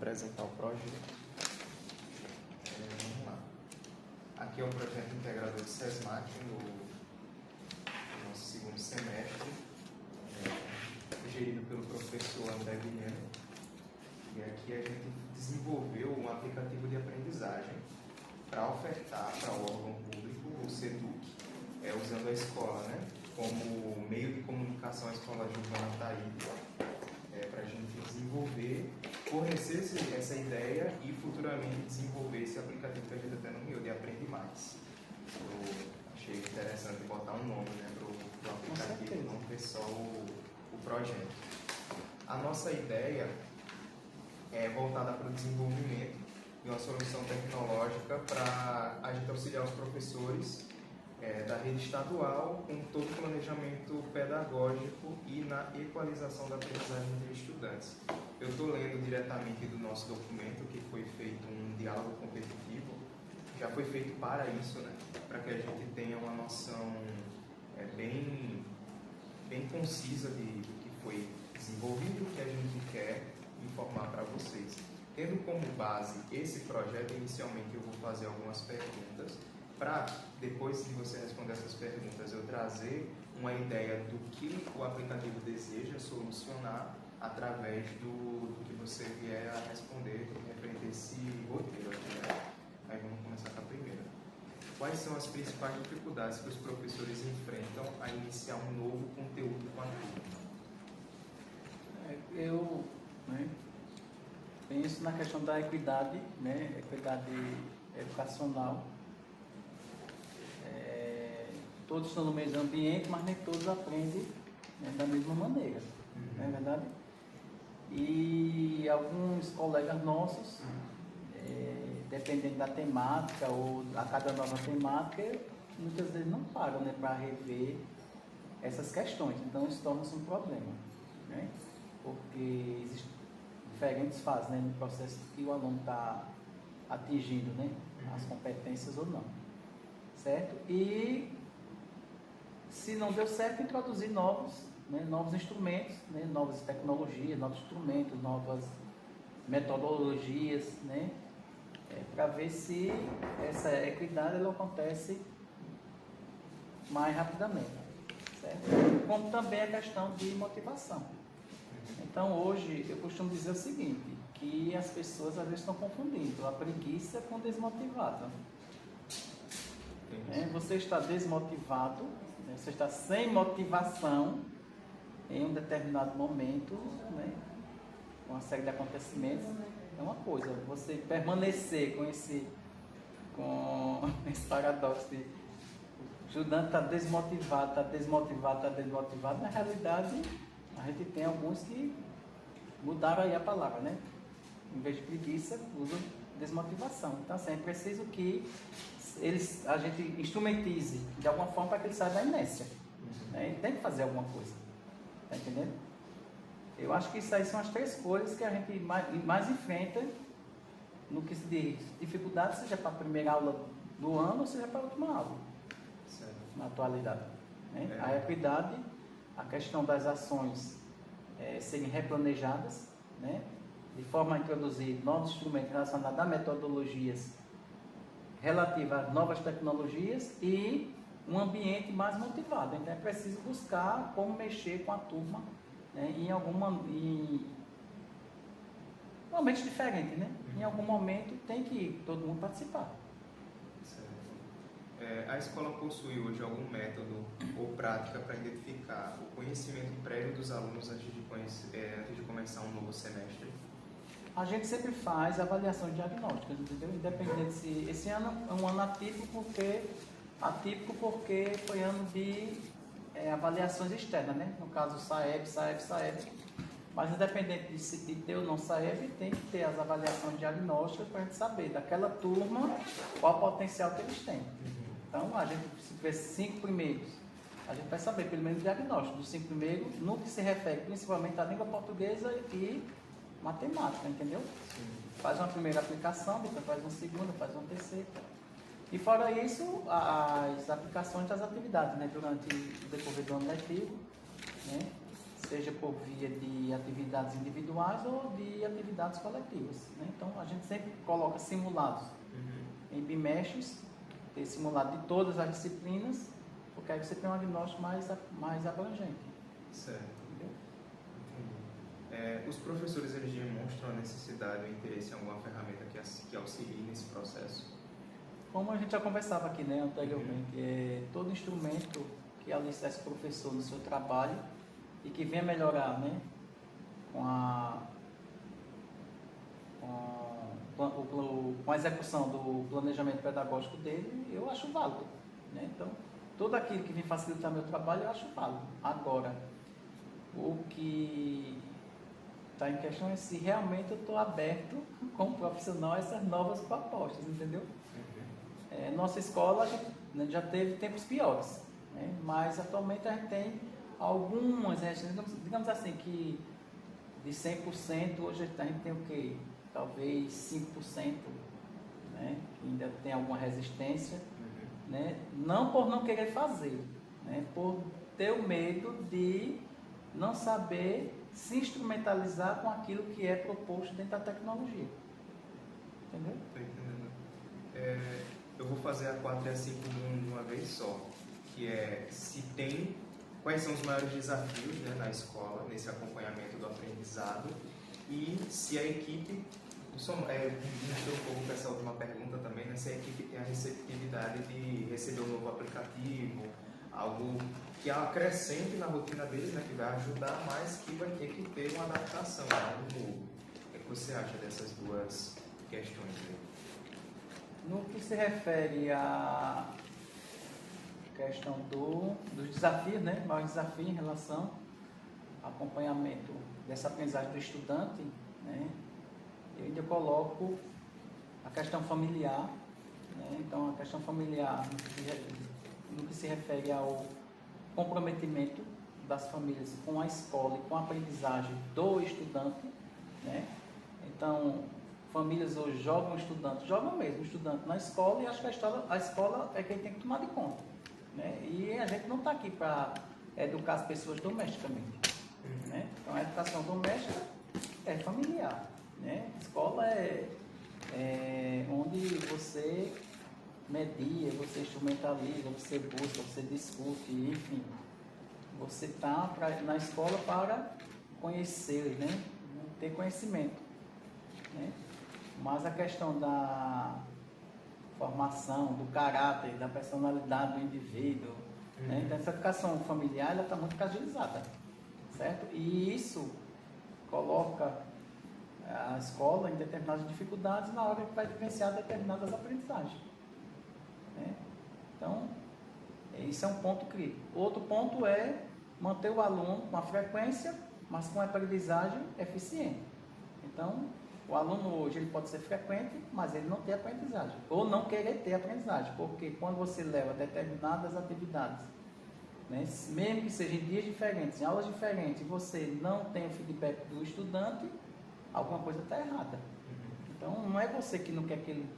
apresentar o projeto. Vamos lá. Aqui é o projeto integrador de SESMAT no nosso segundo semestre, gerido pelo professor André Guilherme. E aqui a gente desenvolveu um aplicativo de aprendizagem para ofertar para o órgão público, o SEDUC, usando a escola, né, como meio de comunicação. A escola Giovana está aí para a gente desenvolver, fornecer essa ideia e futuramente desenvolver esse aplicativo que a gente até nomeou de Aprende Mais. Eu achei interessante botar um nome, né, para o aplicativo, não ter só o projeto. A nossa ideia é voltada para o desenvolvimento de uma solução tecnológica para a gente auxiliar os professores da rede estadual com todo o planejamento pedagógico e na equalização da aprendizagem entre estudantes. Eu estou lendo diretamente do nosso documento, que foi feito um diálogo competitivo, já foi feito para isso, né? Para que a gente tenha uma noção bem concisa do que foi desenvolvido, que a gente quer informar para vocês. Tendo como base esse projeto, inicialmente eu vou fazer algumas perguntas, para depois de você responder essas perguntas eu trazer uma ideia do que o aplicativo deseja solucionar através do que você vier a responder referente a esse roteiro aqui, né? Aí vamos começar com a primeira. Quais são as principais dificuldades que os professores enfrentam a iniciar um novo conteúdo com a turma? Eu penso na questão da equidade, né? Equidade educacional. Todos estão no mesmo ambiente, mas nem todos aprendem, né, da mesma maneira, não é verdade? E alguns colegas nossos, dependendo da temática ou a cada nova temática, muitas vezes não param, né, para rever essas questões. Então isso torna-se um problema, né? Porque existem diferentes fases, né, no processo que o aluno está atingindo, né, as competências ou não, certo? E se não deu certo, introduzir novos instrumentos, né, novas tecnologias, novos instrumentos, novas metodologias, né, para ver se essa equidade ela acontece mais rapidamente, certo? Como também a questão de motivação. Então hoje eu costumo dizer o seguinte, que as pessoas às vezes estão confundindo a preguiça com desmotivado. Você está desmotivado, né? Você está sem motivação em um determinado momento, né? Com uma série de acontecimentos, é uma coisa. Você permanecer com esse paradoxo de o estudante está desmotivado, na realidade a gente tem alguns que mudaram aí a palavra, né? Em vez de preguiça, usam desmotivação. Então assim, é preciso que a gente instrumentize de alguma forma para que ele saia da inércia, né? Ele tem que fazer alguma coisa, tá entendendo? Eu acho que isso aí são as três coisas que a gente mais enfrenta no que se diz dificuldade, seja para a primeira aula do ano ou seja para a última aula, certo, na atualidade, né? A equidade, a questão das ações serem replanejadas, né? De forma a introduzir novos instrumentos relacionados a metodologias relativa às novas tecnologias e um ambiente mais motivado. Então é preciso buscar como mexer com a turma, né, em momentos diferentes, né? Em algum momento tem que todo mundo participar. Certo. A escola possui hoje algum método ou prática para identificar o conhecimento prévio dos alunos antes de começar um novo semestre? A gente sempre faz avaliação diagnóstica, entendeu? Independente se esse ano é um ano atípico porque foi ano de avaliações externas, né? No caso Saeb. Mas independente de ter ou não Saeb, tem que ter as avaliações diagnósticas para a gente saber daquela turma qual o potencial que eles têm. Então a gente, se tiver 5 primeiros, a gente vai saber pelo menos o diagnóstico dos 5 primeiros, no que se refere principalmente à língua portuguesa e matemática, entendeu? Sim. Faz uma primeira aplicação, depois faz uma segunda, faz uma terceira. E fora isso, as aplicações das atividades, né? Durante o decorrer do ano letivo, né? seja por via de atividades individuais ou de atividades coletivas, né? Então, a gente sempre coloca simulados em bimestres, ter simulado de todas as disciplinas, porque aí você tem um diagnóstico mais abrangente. Certo. Entendi. Os professores, eles demonstram a necessidade ou interesse em alguma ferramenta que auxilie nesse processo? Como a gente já conversava aqui, né, anteriormente, todo instrumento que alicerce o professor no seu trabalho e que venha melhorar, né, com a execução do planejamento pedagógico dele, eu acho válido, né? Então, tudo aquilo que vem facilitar meu trabalho, eu acho válido. Agora, o que está em questão é se realmente eu estou aberto, como profissional, a essas novas propostas, entendeu? Nossa escola já teve tempos piores, né? Mas atualmente a gente tem algumas restrições, digamos assim, que de 100%, hoje a gente tem o quê? Talvez 5%, né? Que ainda tem alguma resistência, né? Não por não querer fazer, né? Por ter o medo de não saber se instrumentalizar com aquilo que é proposto dentro da tecnologia. Entendeu? Estou entendendo. Eu vou fazer a 4 e a 5 de uma vez só, que é quais são os maiores desafios, né, na escola, nesse acompanhamento do aprendizado, e se a equipe, mexeu um pouco com essa última pergunta também, né, se a equipe tem a receptividade de receber um novo aplicativo, algo que acrescente na rotina deles, né, que vai ajudar, mas que vai ter que ter uma adaptação, algo novo. O que você acha dessas duas questões aí? No que se refere à questão dos desafios, né? Maior desafio em relação ao acompanhamento dessa aprendizagem do estudante, né? Eu ainda coloco a questão familiar, né? Então, a questão familiar, no que se refere ao comprometimento das famílias com a escola e com a aprendizagem do estudante, né? Então, famílias hoje jogam mesmo o estudante na escola, e acho que a escola é quem tem que tomar de conta, né? E a gente não está aqui para educar as pessoas domesticamente, né? Então, a educação doméstica é familiar, né? A escola é onde você media, você instrumentaliza, você busca, você discute, enfim. Você está na escola para conhecer, né? Ter conhecimento, né? Mas a questão da formação, do caráter, da personalidade do indivíduo, né? Então, essa educação familiar, ela está muito fragilizada, certo? E isso coloca a escola em determinadas dificuldades na hora que vai vivenciar determinadas aprendizagens, né? Então, isso é um ponto crítico. Outro ponto é manter o aluno com a frequência, mas com a aprendizagem eficiente. Então, o aluno hoje ele pode ser frequente, mas ele não tem aprendizagem, ou não querer ter aprendizagem, porque quando você leva determinadas atividades, né, mesmo que sejam em dias diferentes, em aulas diferentes, e você não tem o feedback do estudante, alguma coisa está errada. Então, não é você que não quer que ele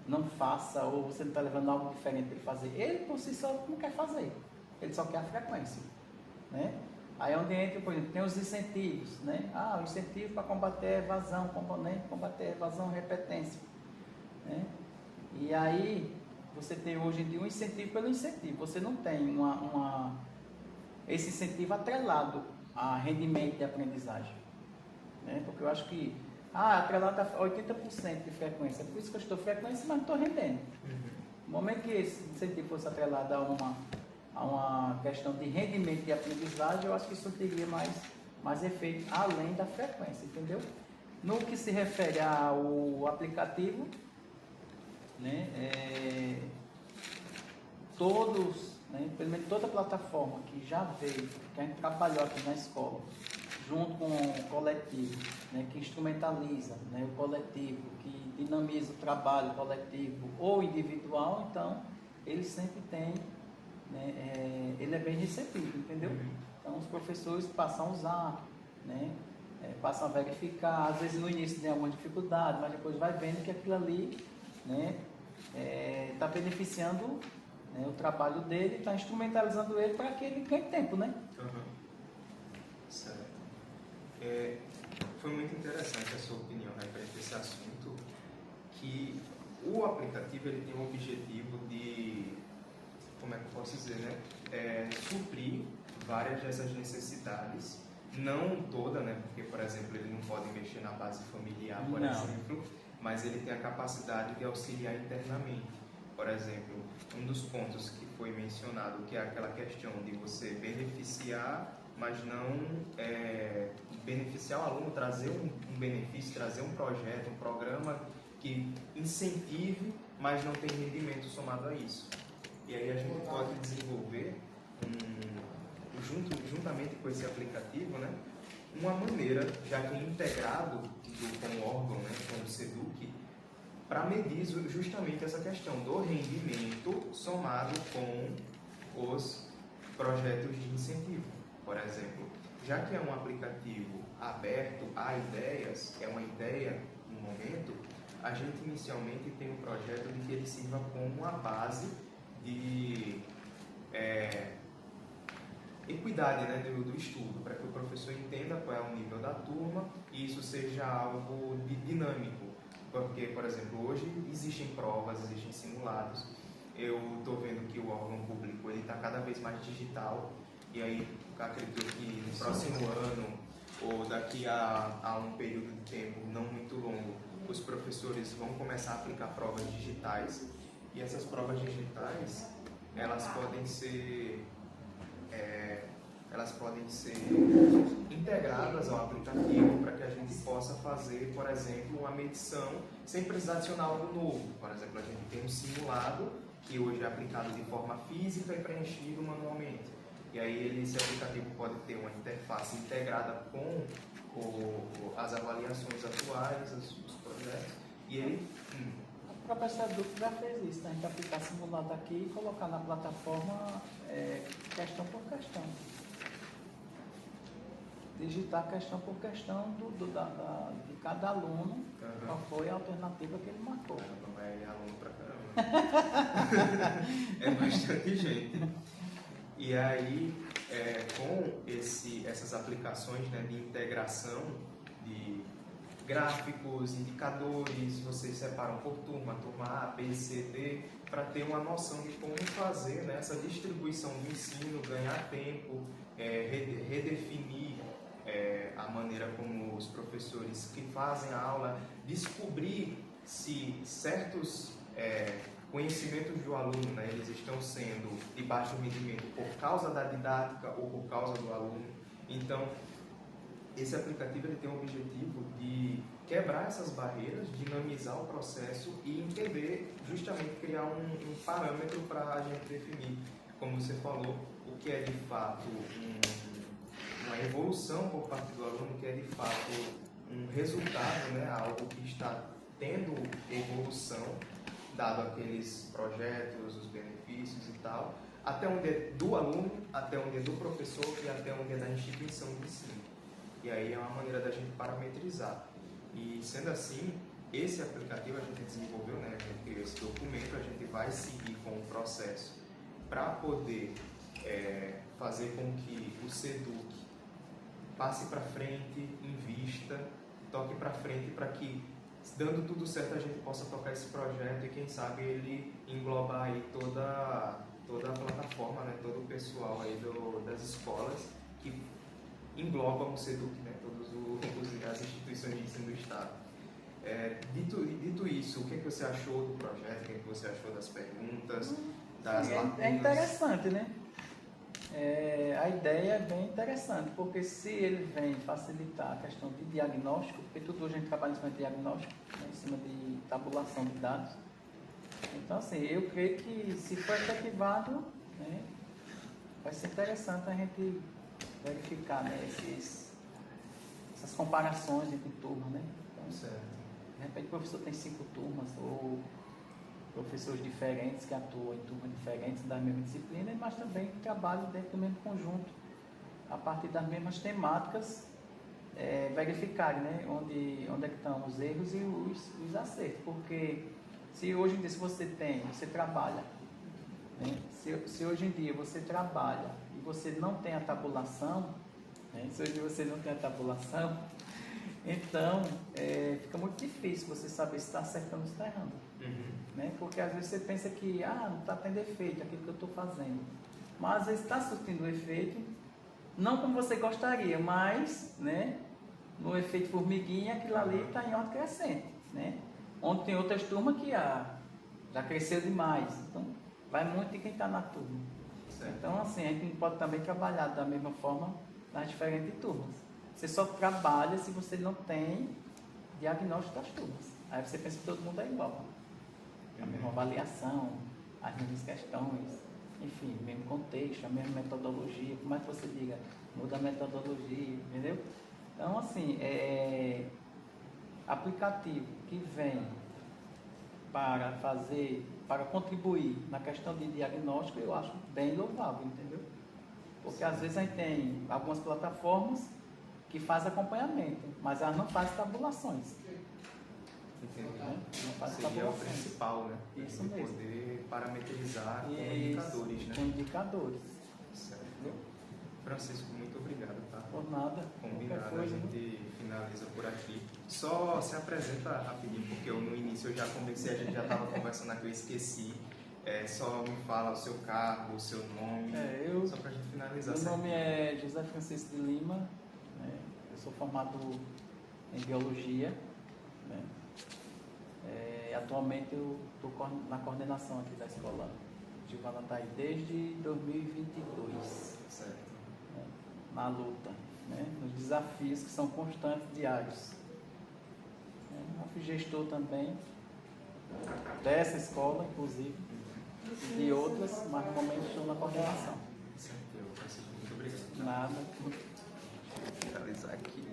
não faça, ou você não está levando algo diferente para ele fazer. Ele, por si só, não quer fazer. Ele só quer a frequência, né? Aí é onde entra, por exemplo, tem os incentivos, né? O incentivo para combater a evasão, combater a evasão e repetência, né? E aí, você tem hoje em dia um incentivo pelo incentivo. Você não tem esse incentivo atrelado a rendimento de aprendizagem, né? Porque eu acho que atrelado a 80% de frequência. Por isso que eu estou frequência, mas não estou rendendo. No momento que esse incentivo fosse atrelado a uma questão de rendimento de aprendizagem, eu acho que isso teria mais efeito além da frequência, entendeu? No que se refere ao aplicativo, né, pelo menos toda plataforma que já veio, que a gente trabalhou aqui na escola, junto com o coletivo, né, que instrumentaliza, né, o coletivo, que dinamiza o trabalho coletivo ou individual, então ele sempre tem, né, ele é bem recebido, entendeu? Então os professores passam a usar, né, passam a verificar, às vezes no início tem alguma dificuldade, mas depois vai vendo que aquilo ali, né, está beneficiando, né, o trabalho dele, está instrumentalizando ele para que ele ganhe tempo, né? Certo. Foi muito interessante a sua opinião referente a esse assunto, que o aplicativo ele tem o objetivo de, como é que eu posso dizer, né? Suprir várias dessas necessidades, não toda, né? Porque, por exemplo, ele não pode mexer na base familiar, por exemplo, mas ele tem a capacidade de auxiliar internamente. Por exemplo, um dos pontos que foi mencionado, que é aquela questão de você beneficiar, mas não beneficiar o aluno, trazer um benefício, trazer um projeto, um programa que incentive, mas não tem rendimento somado a isso. E aí a gente pode desenvolver, juntamente com esse aplicativo, né, uma maneira, já que é integrado com o órgão, né, com o SEDUC, para medir justamente essa questão do rendimento somado com os projetos de incentivo. Por exemplo, já que é um aplicativo aberto a ideias, é uma ideia no momento, a gente inicialmente tem um projeto de que ele sirva como uma base de equidade, né, do estudo, para que o professor entenda qual é o nível da turma e isso seja algo dinâmico. Porque, por exemplo, hoje existem provas, existem simulados. Eu estou vendo que o órgão público está cada vez mais digital e aí acredito que no próximo ano ou daqui a um período de tempo não muito longo, os professores vão começar a aplicar provas digitais e essas provas digitais elas podem ser integradas ao aplicativo para que a gente possa fazer, por exemplo, uma medição sem precisar adicionar algo novo. Por exemplo, a gente tem um simulado que hoje é aplicado de forma física e preenchido manualmente. E aí esse aplicativo pode ter uma interface integrada com as avaliações atuais, os projetos, e ele... O próprio SEDUC já fez isso, né? A gente aplicar simulado aqui e colocar na plataforma questão por questão. Digitar questão por questão de cada aluno, qual foi a alternativa que ele marcou. Não é aluno pra caramba. É bastante gente. E aí, com essas aplicações, né, de integração de gráficos, indicadores, vocês separam por turma A, B, C, D, para ter uma noção de como fazer, né, essa distribuição do ensino, ganhar tempo, redefinir a maneira como os professores que fazem a aula, descobrir se certos conhecimentos do aluno, né, eles estão sendo de baixo rendimento por causa da didática ou por causa do aluno. Então, esse aplicativo ele tem o objetivo de quebrar essas barreiras, dinamizar o processo e entender, justamente criar um parâmetro para a gente definir, como você falou, o que é de fato uma evolução por parte do aluno, o que é de fato um resultado, né, algo que está tendo evolução, dado aqueles projetos, os benefícios e tal, até onde é do aluno, até onde é do professor e até onde é da instituição de ensino. E aí é uma maneira da gente parametrizar. E sendo assim, esse aplicativo a gente desenvolveu, né? A gente criou esse documento, a gente vai seguir com o processo para poder fazer com que o SEDUC passe para frente, invista, toque para frente para que, dando tudo certo, a gente possa tocar esse projeto e quem sabe ele englobar aí toda a plataforma, né? Todo o pessoal aí das escolas que englobam o SEDUC, né? Todas as instituições de ensino do Estado. Dito isso, o que você achou do projeto? O que você achou das perguntas, das lacunas? É interessante, né? A ideia é bem interessante, porque se ele vem facilitar a questão de diagnóstico, porque tudo hoje a gente trabalha em cima de diagnóstico, né? Em cima de tabulação de dados. Então, assim, eu creio que se for efetivado, né, vai ser interessante a gente verificar, né, essas comparações entre turmas, né? Então, certo. De repente o professor tem 5 turmas, ou professores diferentes que atuam em turmas diferentes da mesma disciplina, mas também que trabalham dentro do mesmo conjunto, a partir das mesmas temáticas, verificarem, né, onde é que estão os erros e os acertos, porque se hoje em dia você trabalha, né, se hoje em dia você trabalha e você não tem a tabulação, né? Se hoje você não tem a tabulação, então fica muito difícil você saber se está acertando ou se está errando. Né? Porque às vezes você pensa que não está tendo efeito aquilo que eu estou fazendo. Mas às vezes está surtindo o efeito, não como você gostaria, mas, né, no efeito formiguinha, aquilo ali está em ordem crescente. Né? Onde tem outras turmas que já cresceu demais. Então, vai muito de quem está na turma. Certo. Então, assim, a gente não pode também trabalhar da mesma forma nas diferentes turmas. Você só trabalha se você não tem diagnóstico das turmas. Aí você pensa que todo mundo é igual. A mesma avaliação, as mesmas questões, enfim, o mesmo contexto, a mesma metodologia. Como é que você diga? Muda a metodologia, entendeu? Então, assim, aplicativo que vem para contribuir na questão de diagnóstico, eu acho bem louvável, entendeu? Porque às vezes a gente tem algumas plataformas que fazem acompanhamento, mas elas não fazem tabulações. Entendi. Né? Não fazem Seria tabulações. o principal, né? Isso de mesmo. Poder parametrizar com Isso, indicadores, né? com indicadores. Certo. Entendeu? Francisco, muito obrigado, tá? Por nada. Combinado, Qualquer coisa, a gente finaliza por aqui. Só se apresenta rapidinho, porque eu no início eu já comecei, a gente já estava conversando aqui, eu esqueci. Só me fala o seu cargo, o seu nome, só para a gente finalizar. Meu nome é José Francisco de Lima, né? Eu sou formado em Biologia, né? Atualmente eu estou na coordenação aqui da escola Gilvana Taí desde 2022. Certo. Né? Na luta, né? Nos desafios que são constantes, diários. Eu fui gestor também dessa escola, inclusive, e de outras, mas no momento estou na coordenação. Certo, Francisco, muito obrigado. Nada. Vou finalizar aqui.